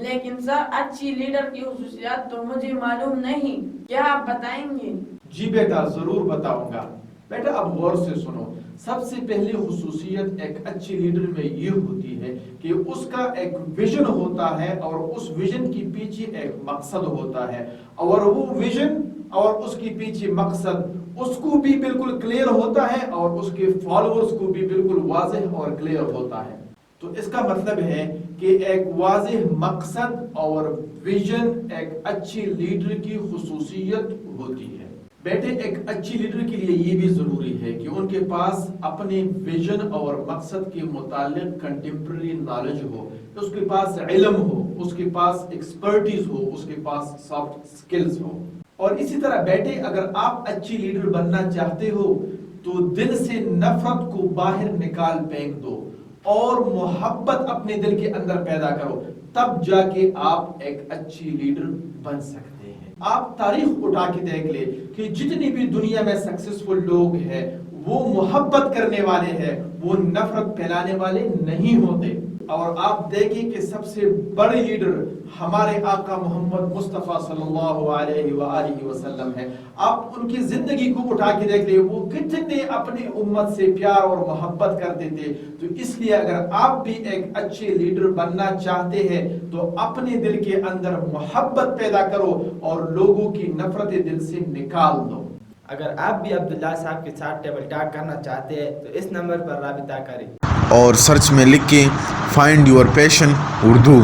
لیکن سر اچھی لیڈر کی خصوصیات تو مجھے معلوم نہیں، کیا آپ بتائیں گے؟ جی بیٹا ضرور بتاؤں گا۔ بیٹا اب غور سے سنو، سب سے پہلی خصوصیت ایک اچھی لیڈر میں یہ ہوتی ہے کہ اس کا ایک ویژن ہوتا ہے اور اس ویژن کی پیچھے ایک مقصد ہوتا ہے، اور وہ ویژن اور اس کی پیچھے مقصد اس کو بھی بالکل کلیئر ہوتا ہے اور اس کے فالوورز کو بھی بالکل واضح اور کلیئر ہوتا ہے۔ تو اس کا مطلب ہے کہ ایک واضح مقصد اور ویژن ایک اچھی لیڈر کی خصوصیت ہوتی ہے۔ بیٹے ایک اچھی لیڈر کے لیے یہ بھی ضروری ہے کہ ان کے پاس اپنے ویژن اور مقصد کے متعلق کنٹمپریری نالج ہو، اس کے پاس علم ہو، اس کے پاس ایکسپرٹیز ہو، اس کے پاس سافٹ سکلز ہو۔ اور اسی طرح بیٹے اگر آپ اچھی لیڈر بننا چاہتے ہو تو دل سے نفرت کو باہر نکال پھینک دو اور محبت اپنے دل کے اندر پیدا کرو، تب جا کے آپ ایک اچھی لیڈر بن سکتے ہیں۔ آپ تاریخ اٹھا کے دیکھ لیں کہ جتنی بھی دنیا میں سکسیسفل لوگ ہیں وہ محبت کرنے والے ہیں، وہ نفرت پھیلانے والے نہیں ہوتے۔ اور آپ دیکھیں کہ سب سے بڑے لیڈر ہمارے آقا محمد مصطفیٰ صلی اللہ علیہ وآلہ وسلم ہے۔ آپ ان کی زندگی کو اٹھا کے دیکھ لیں، وہ کتنے اپنی امت سے پیار اور محبت کرتے تھے۔ تو اس لیے اگر آپ بھی ایک اچھے لیڈر بننا چاہتے ہیں تو اپنے دل کے اندر محبت پیدا کرو اور لوگوں کی نفرت دل سے نکال دو۔ اگر آپ بھی عبداللہ صاحب کے ساتھ ٹیبل ٹاک کرنا چاہتے ہیں تو اس نمبر پر رابطہ کریں اور سرچ میں لکھ کے فائنڈ یور پیشن اردو۔